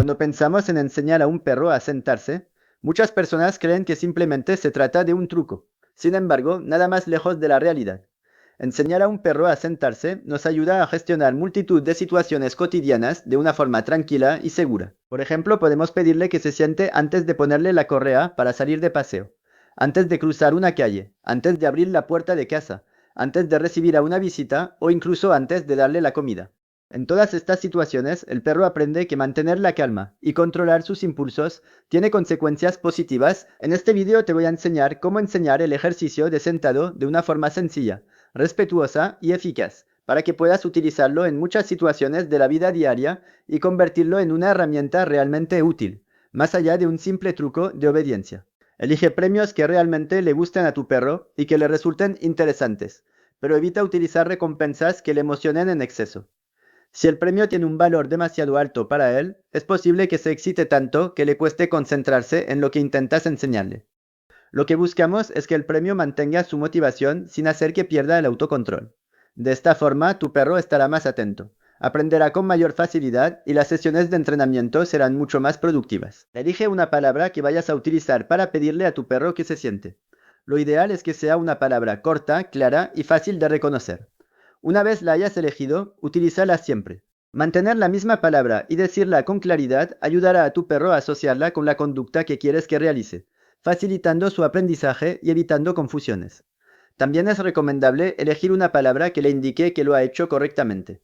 Cuando pensamos en enseñar a un perro a sentarse, muchas personas creen que simplemente se trata de un truco. Sin embargo, nada más lejos de la realidad. Enseñar a un perro a sentarse nos ayuda a gestionar multitud de situaciones cotidianas de una forma tranquila y segura. Por ejemplo, podemos pedirle que se siente antes de ponerle la correa para salir de paseo, antes de cruzar una calle, antes de abrir la puerta de casa, antes de recibir a una visita o incluso antes de darle la comida. En todas estas situaciones, el perro aprende que mantener la calma y controlar sus impulsos tiene consecuencias positivas. En este vídeo te voy a enseñar cómo enseñar el ejercicio de sentado de una forma sencilla, respetuosa y eficaz, para que puedas utilizarlo en muchas situaciones de la vida diaria y convertirlo en una herramienta realmente útil, más allá de un simple truco de obediencia. Elige premios que realmente le gusten a tu perro y que le resulten interesantes, pero evita utilizar recompensas que le emocionen en exceso. Si el premio tiene un valor demasiado alto para él, es posible que se excite tanto que le cueste concentrarse en lo que intentas enseñarle. Lo que buscamos es que el premio mantenga su motivación sin hacer que pierda el autocontrol. De esta forma, tu perro estará más atento, aprenderá con mayor facilidad y las sesiones de entrenamiento serán mucho más productivas. Elige una palabra que vayas a utilizar para pedirle a tu perro que se siente. Lo ideal es que sea una palabra corta, clara y fácil de reconocer. Una vez la hayas elegido, utilízala siempre. Mantener la misma palabra y decirla con claridad ayudará a tu perro a asociarla con la conducta que quieres que realice, facilitando su aprendizaje y evitando confusiones. También es recomendable elegir una palabra que le indique que lo ha hecho correctamente.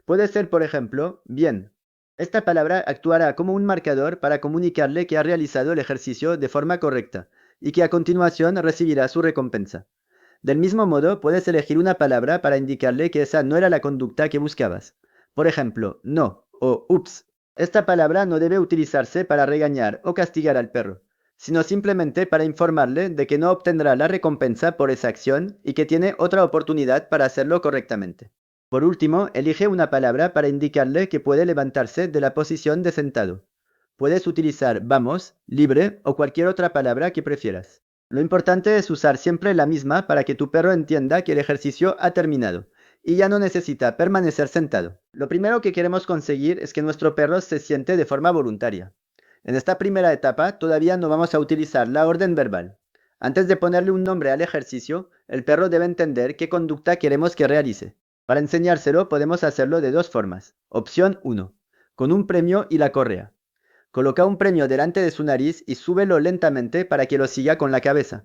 Puede ser, por ejemplo, bien. Esta palabra actuará como un marcador para comunicarle que ha realizado el ejercicio de forma correcta y que a continuación recibirá su recompensa. Del mismo modo, puedes elegir una palabra para indicarle que esa no era la conducta que buscabas. Por ejemplo, no o ups. Esta palabra no debe utilizarse para regañar o castigar al perro, sino simplemente para informarle de que no obtendrá la recompensa por esa acción y que tiene otra oportunidad para hacerlo correctamente. Por último, elige una palabra para indicarle que puede levantarse de la posición de sentado. Puedes utilizar vamos, libre o cualquier otra palabra que prefieras. Lo importante es usar siempre la misma para que tu perro entienda que el ejercicio ha terminado y ya no necesita permanecer sentado. Lo primero que queremos conseguir es que nuestro perro se siente de forma voluntaria. En esta primera etapa todavía no vamos a utilizar la orden verbal. Antes de ponerle un nombre al ejercicio, el perro debe entender qué conducta queremos que realice. Para enseñárselo podemos hacerlo de dos formas. Opción 1. Con un premio y la correa. Coloca un premio delante de su nariz y súbelo lentamente para que lo siga con la cabeza.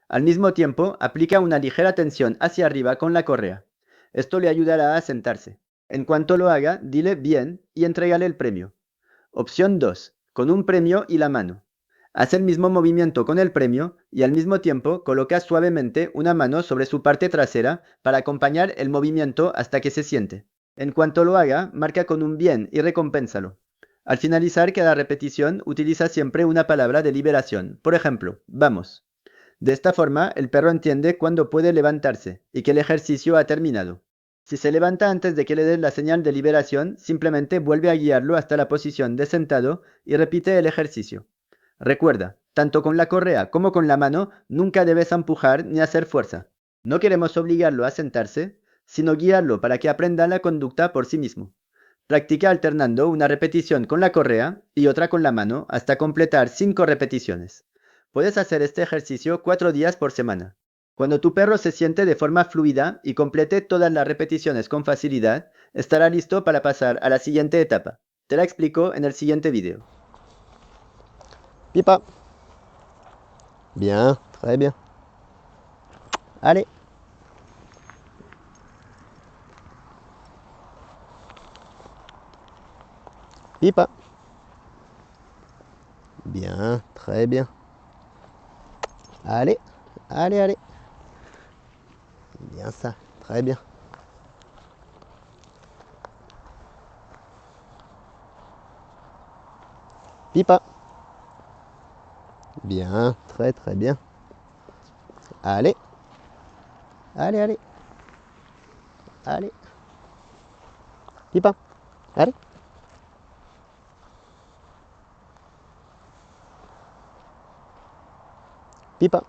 Al mismo tiempo, aplica una ligera tensión hacia arriba con la correa. Esto le ayudará a sentarse. En cuanto lo haga, dile bien y entrégale el premio. Opción 2. Con un premio y la mano. Haz el mismo movimiento con el premio y al mismo tiempo coloca suavemente una mano sobre su parte trasera para acompañar el movimiento hasta que se siente. En cuanto lo haga, marca con un bien y recompénsalo. Al finalizar cada repetición, utiliza siempre una palabra de liberación. Por ejemplo, vamos. De esta forma, el perro entiende cuándo puede levantarse y que el ejercicio ha terminado. Si se levanta antes de que le des la señal de liberación, simplemente vuelve a guiarlo hasta la posición de sentado y repite el ejercicio. Recuerda, tanto con la correa como con la mano, nunca debes empujar ni hacer fuerza. No queremos obligarlo a sentarse, sino guiarlo para que aprenda la conducta por sí mismo. Practica alternando una repetición con la correa y otra con la mano hasta completar 5 repeticiones. Puedes hacer este ejercicio 4 días por semana. Cuando tu perro se siente de forma fluida y complete todas las repeticiones con facilidad, estará listo para pasar a la siguiente etapa. Te la explico en el siguiente video. Pipa. Bien, très bien. Allez. Pipa. Bien, très bien. Allez, allez, allez. Bien ça, très bien. Pipa. Bien, très très bien. Allez. Allez, allez. Allez. Pipa. Allez. Pipa.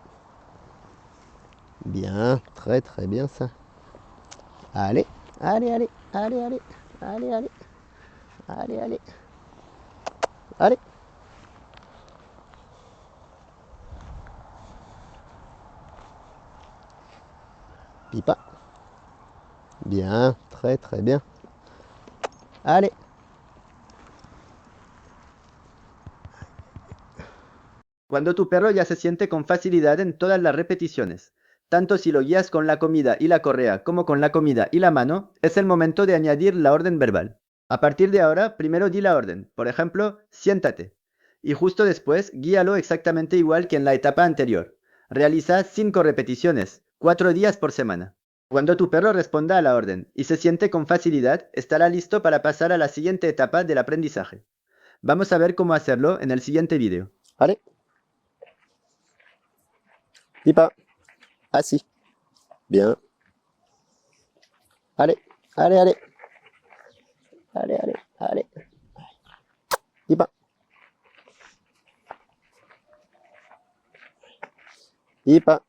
Bien, très très bien ça. Allez, allez, allez, allez, allez, allez, allez, allez, allez. Allez. Pipa. Bien, très très bien. Allez. Cuando tu perro ya se siente con facilidad en todas las repeticiones, tanto si lo guías con la comida y la correa como con la comida y la mano, es el momento de añadir la orden verbal. A partir de ahora, primero di la orden, por ejemplo, siéntate, y justo después guíalo exactamente igual que en la etapa anterior. Realiza 5 repeticiones, 4 días por semana. Cuando tu perro responda a la orden y se siente con facilidad, estará listo para pasar a la siguiente etapa del aprendizaje. Vamos a ver cómo hacerlo en el siguiente vídeo. Allez. Pipa. Assis. Bien. Allez. Allez, allez. Allez, allez, allez. Pipa. Pipa.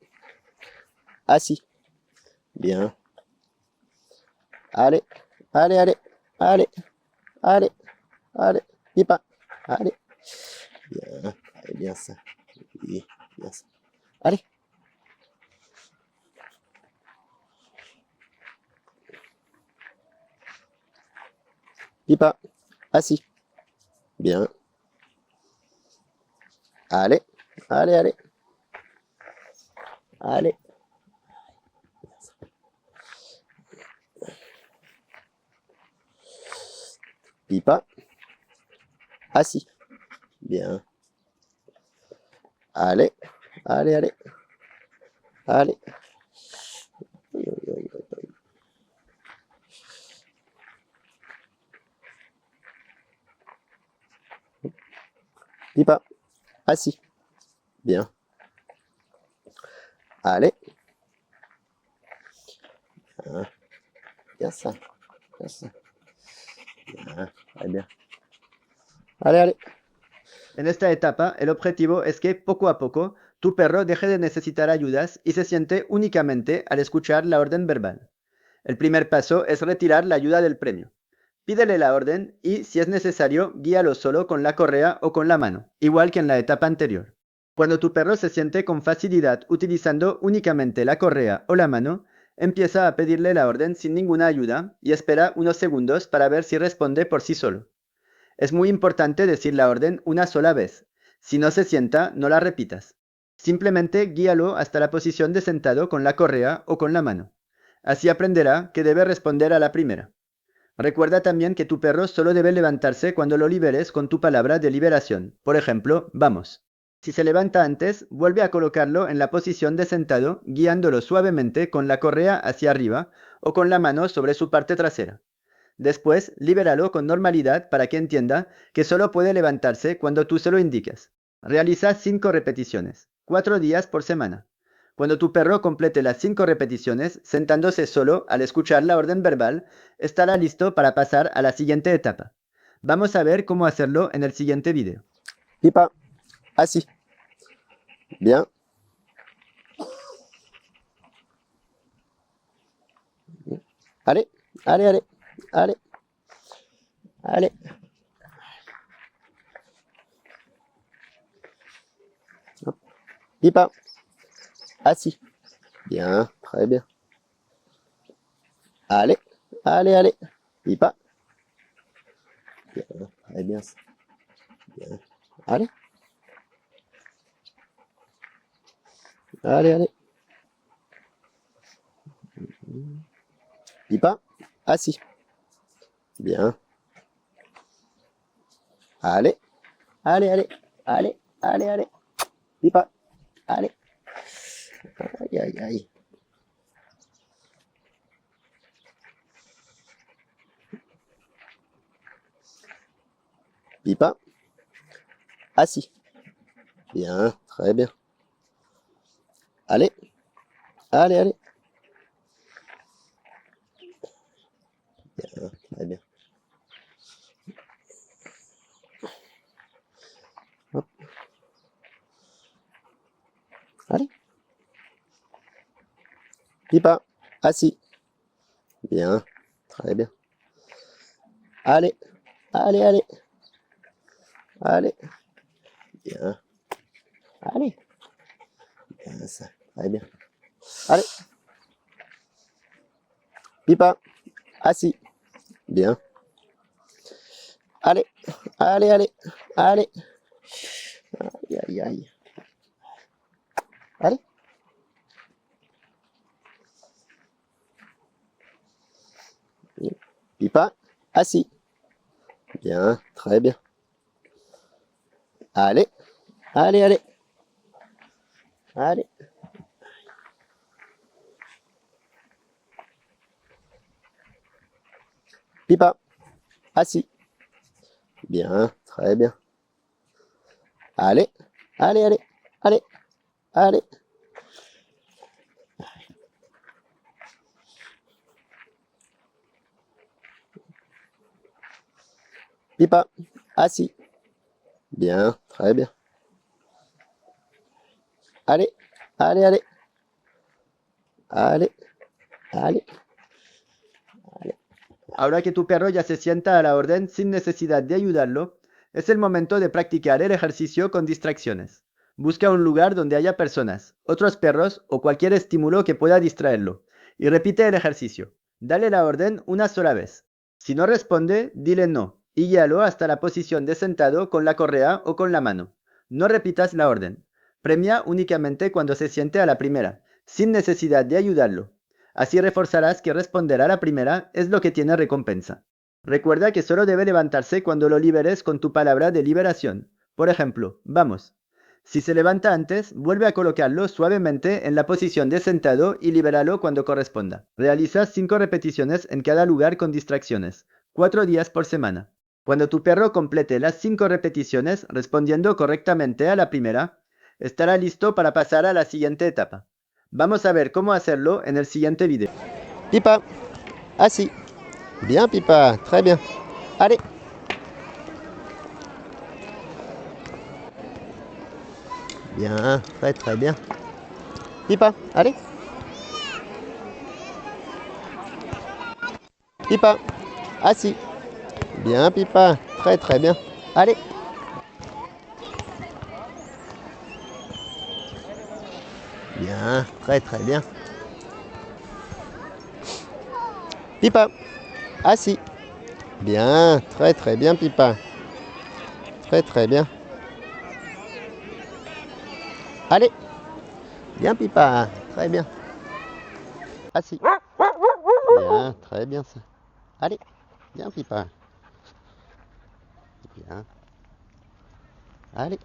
Assis. Bien. Allez, allez, allez, allez, allez, allez. Pipa. Allez. Bien. Allez, bien ça. Oui, bien ça. Allez. Pipa. Assis. Bien. Allez. Allez, allez. Allez. Pipa. Assis. Bien. Allez. Allez, allez. Allez. Oui, oui, oui, oui, oui. Pipa. Assis. Bien. Allez. Bien ça. Bien ça. Bien. Allez, bien. Allez, allez. En esta etapa, el objetivo es que poco a poco tu perro deje de necesitar ayudas y se siente únicamente al escuchar la orden verbal. El primer paso es retirar la ayuda del premio. Pídele la orden y, si es necesario, guíalo solo con la correa o con la mano, igual que en la etapa anterior. Cuando tu perro se siente con facilidad utilizando únicamente la correa o la mano, empieza a pedirle la orden sin ninguna ayuda y espera unos segundos para ver si responde por sí solo. Es muy importante decir la orden una sola vez. Si no se sienta, no la repitas. Simplemente guíalo hasta la posición de sentado con la correa o con la mano. Así aprenderá que debe responder a la primera. Recuerda también que tu perro solo debe levantarse cuando lo liberes con tu palabra de liberación. Por ejemplo, vamos. Si se levanta antes, vuelve a colocarlo en la posición de sentado, guiándolo suavemente con la correa hacia arriba o con la mano sobre su parte trasera. Después, libéralo con normalidad para que entienda que solo puede levantarse cuando tú se lo indiques. Realiza 5 repeticiones, 4 días por semana. Cuando tu perro complete las 5 repeticiones, sentándose solo al escuchar la orden verbal, estará listo para pasar a la siguiente etapa. Vamos a ver cómo hacerlo en el siguiente video. Pipa. Assis. Bien. Allez. Allez, allez. Allez. Allez. Hop. Pipa. Assis. Bien. Très bien. Allez. Allez, allez. Pipa. Bien. Très bien ça. Bien. Allez. Allez, allez. Pipa. Assis. Bien. Allez. Allez, allez. Allez. Allez, allez. Pipa. Allez. Aïe, aïe, aïe. Pipa. Assis. Bien. Très bien. Allez. Allez, allez. Bien. Très bien. Hop. Allez. Pipa. Assis. Bien. Très bien. Allez. Allez, allez. Allez. Bien. Allez. Bien ça. Très bien. Allez. Pipa. Assis. Bien. Allez. Allez, allez. Allez. Aïe, aïe, aïe. Allez. Pipa. Assis. Bien. Très bien. Allez. Allez, allez. Allez. Pipa. Assis. Bien. Très bien. Allez. Allez, allez. Allez. Allez. Pipa. Assis. Bien. Très bien. Allez. Allez, allez. Allez. Allez. Ahora que tu perro ya se sienta a la orden sin necesidad de ayudarlo, es el momento de practicar el ejercicio con distracciones. Busca un lugar donde haya personas, otros perros o cualquier estímulo que pueda distraerlo, y repite el ejercicio. Dale la orden una sola vez. Si no responde, dile no, y guíalo hasta la posición de sentado con la correa o con la mano. No repitas la orden. Premia únicamente cuando se siente a la primera, sin necesidad de ayudarlo. Así reforzarás que responder a la primera es lo que tiene recompensa. Recuerda que solo debe levantarse cuando lo liberes con tu palabra de liberación. Por ejemplo, vamos. Si se levanta antes, vuelve a colocarlo suavemente en la posición de sentado y libéralo cuando corresponda. Realiza 5 repeticiones en cada lugar con distracciones, 4 días por semana. Cuando tu perro complete las 5 repeticiones respondiendo correctamente a la primera, estará listo para pasar a la siguiente etapa. Vamos a ver cómo hacerlo en el siguiente video. Pipa. Assis. Bien, Pipa. Très bien. Allez. Bien. Très, très bien. Pipa. Allez. Pipa. Assis. Bien, Pipa. Très, très bien. Allez. Bien. Très, très bien. Pipa. Assis. Bien. Très, très bien, Pipa. Très, très bien. Allez. Bien, Pipa. Très bien. Assis. Bien. Très bien, ça. Allez. Bien, Pipa. Bien. Allez.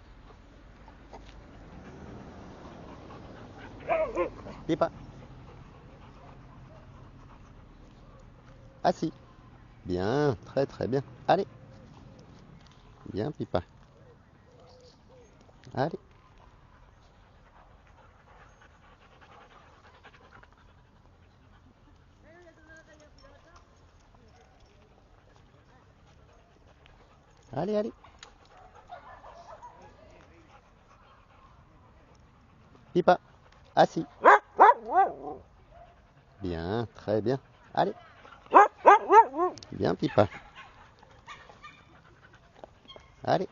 Pipa. Assis. Bien, très très bien. Allez. Bien, Pipa. Allez. Allez, allez. Pipa. Assis. Bien, très bien. Allez. Bien, Pipa. Allez.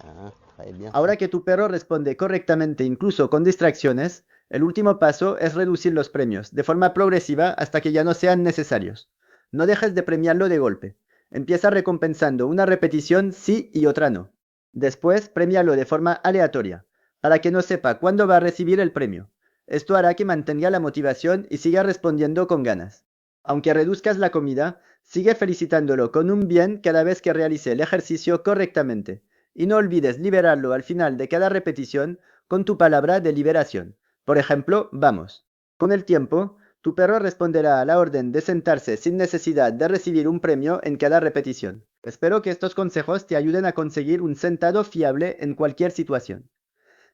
Bien, très bien. Ahora que tu perro responde correctamente incluso con distracciones, el último paso es reducir los premios de forma progresiva hasta que ya no sean necesarios. No dejes de premiarlo de golpe. Empieza recompensando una repetición sí y otra no. Después, premialo de forma aleatoria, para que no sepa cuándo va a recibir el premio. Esto hará que mantenga la motivación y siga respondiendo con ganas. Aunque reduzcas la comida, sigue felicitándolo con un bien cada vez que realice el ejercicio correctamente. Y no olvides liberarlo al final de cada repetición con tu palabra de liberación. Por ejemplo, vamos. Con el tiempo, tu perro responderá a la orden de sentarse sin necesidad de recibir un premio en cada repetición. Espero que estos consejos te ayuden a conseguir un sentado fiable en cualquier situación.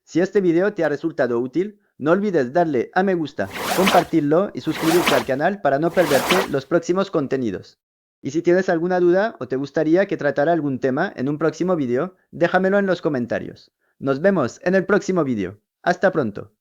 Si este video te ha resultado útil, no olvides darle a me gusta, compartirlo y suscribirte al canal para no perderte los próximos contenidos. Y si tienes alguna duda o te gustaría que tratara algún tema en un próximo video, déjamelo en los comentarios. Nos vemos en el próximo video. Hasta pronto.